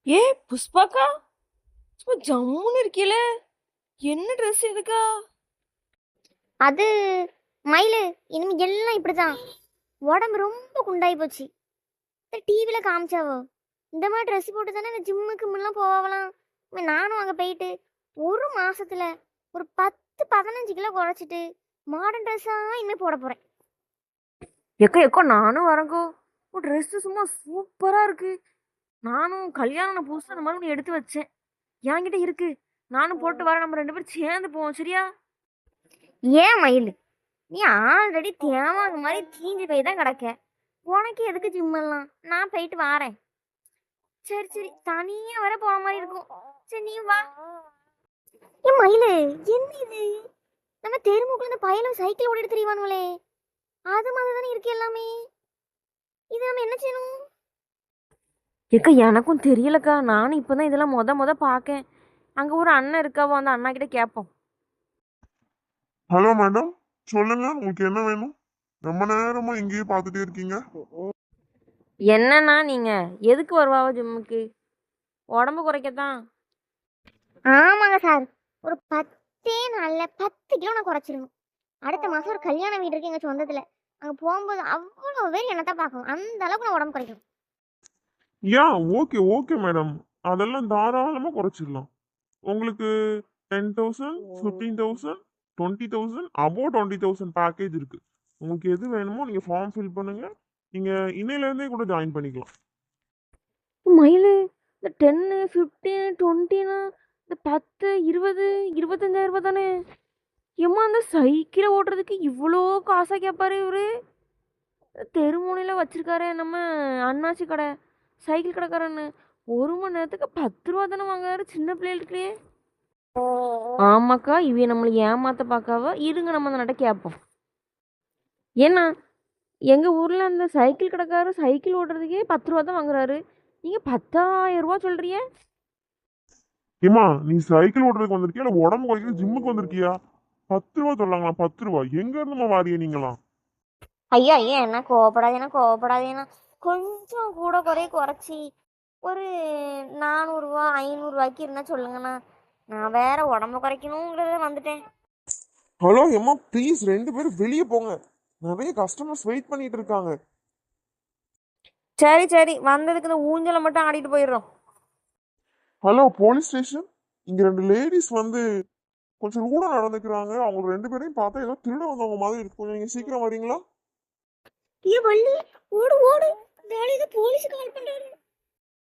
ஏ புஷ்பாக்கா, சும்மா ஜம்முன்னு இருக்கீல. என்ன ட்ரெஸ் எதுக்கா? அது மயிலு, இனிமே எல்லாம் இப்படிதான். உடம்பு ரொம்ப குண்டாகி போச்சு. டிவியில காமிச்சாவோ இந்த மாதிரி ட்ரெஸ் போட்டு தானே இந்த ஜிம்முக்கு முன்னெல்லாம் போகலாம். நானும் அங்கே போயிட்டு ஒரு மாசத்துல ஒரு 10-15 கிலோ குறைச்சிட்டு மாடர்ன் ட்ரெஸ்ஸாக இனிமேல் போட போகிறேன். எக்கோ எக்கோ நானும் வரேங்கோ. உன் ட்ரெஸ் சும்மா சூப்பரா இருக்கு. நானும் கல்யாணம் புதுசு அந்த மாதிரி ஒன்று எடுத்து வச்சேன். என்கிட்ட இருக்கு. நானும் போட்டு வரேன். நம்ம 2 பேரும் சேர்ந்து போவோம், சரியா? ஏன் மயில், நீ ஆல்ரெடி தேவாங்க மாதிரி தீஞ்சு போய் தான் கிடக்க. உனக்கு எதுக்கு ஜிம்மெல்லாம்? நான் போயிட்டு வரேன். சரி சரி, தனியா வர போற மாதிரி இருக்கும். சரி நீ வா. ஏன் மயிலு, என்ன இது? நம்ம தெருமுக்குள்ள இந்த பயலும் சைக்கிள் ஓடிட்டு தெரியவானுங்களே, அது மாதிரி தானே இருக்கு எல்லாமே. இது நம்ம என்ன செய்யணும்? எக்கா எனக்கும் தெரியலக்கா. நானும் இப்போதான் இதெல்லாம் மொத பார்க்கேன். அங்கே ஒரு அண்ணன் இருக்காவோ, அந்த அண்ணா கிட்ட கேட்போம். ஹலோ மேடம், சொல்லுங்க உங்களுக்கு என்ன வேணும்? ரொம்ப நேரமா இங்கேயே பார்த்துட்டே இருக்கீங்க. என்னன்னா நீங்க எதுக்கு வருவாவோ ஜிம்முக்கு? உடம்பு குறைக்கத்தான். ஆமாங்க சார், ஒரு 10 நாள்ல 10 கிலோ நான் குறைச்சிருக்கணும். அடுத்த மாசம் ஒரு கல்யாண வீடு இருக்கு எங்க சொந்தத்துல. அங்க போகும்போது அவ்வளோ பேர் என்னத்தான் பார்க்கணும். அந்த அளவுக்கு நான் உடம்பு குறைக்கணும். யா, ஓகே ஓகே மேடம், அதெல்லாம் தாராளமா குறைச்சிடலாம். உங்களுக்கு 10,000, 15,000, 20,000, above 20,000 பேக்கேஜ் இருக்கு. உங்களுக்கு எது வேணுமோ நீங்க ஃபார்ம் ஃபில் பண்ணுங்க. நீங்க இன்னையில இருந்தே கூட ஜாயின் பண்ணிக்கலாம். மயிலு, இந்த 10, 15, 20னா இந்த 10, 20, 25,000 தானே? ஏம்மா அந்த சைக்கிளை ஓட்டுறதுக்கு இவ்வளோ காசா கேட்பாரு இவரு? தெருமுனையில் வச்சிருக்காரு நம்ம அண்ணாச்சி கடை, சைக்கிள் கடைக்காரன்னு. 1 மணி நேரத்துக்கு 10 ரூபா தானே வாங்குறாரு சின்ன பிள்ளைகளுக்குள்ளே. ஆமாக்கா, இவ நம்மளை ஏமாத்த பார்க்காவ. இருங்க நம்ம அந்த நட்ட கேட்போம். ஏன்னா எங்கள் ஊரில் அந்த சைக்கிள் கடைக்காரு சைக்கிள் ஓட்டுறதுக்கே 10 ரூபா தான் வாங்குறாரு. நீங்கள் 10,000 ரூபா சொல்கிறீங்க? ஏமா, நீ சைக்கிள் ஓட்டுறதுக்கு வந்திருக்கியா இல்ல உடம்பு குறைக்கிறது ஜிம்முக்கு வந்திருக்கியா? 10 ரூபா சொல்லாங்களா? 10 ரூபா எங்க இருந்துமா வாரிய நீங்களாம்? ஐயா ஐயா, என்ன கோவப்படாதேனா கொஞ்சம் கூட குறைச்சி ஒரு 400 ரூபா 500 ரூபாய்க்கு இருந்தா சொல்லுங்கண்ணா. நான் வேற உடம்பு குறைக்கணுங்கிறத வந்துட்டேன். ஹலோ எம்மா, ப்ளீஸ் 2 பேரும் வெளியே போங்க. நிறைய கஸ்டமர்ஸ் வெயிட் பண்ணிட்டு இருக்காங்க. சரி சரி, வந்ததுக்கு இந்த ஊஞ்சலை மட்டும் ஆடிட்டு போயிடுறோம். ஹலோ போலீஸ் ஸ்டேஷன், இங்க 2 லேடிஸ் கொஞ்சம் கூட நடந்துக்கிறாங்க. அவங்க 2 பேரையும் பார்த்தா ஏதோ திருட வந்தவங்க மாதிரி இருக்கு. கொஞ்சம் நீங்க சீக்கிரம் வரீங்களா? ஏ வள்ளி, ஓடு ஓடு, வேலைக்கு போலீஸ் கால் பண்றாரு.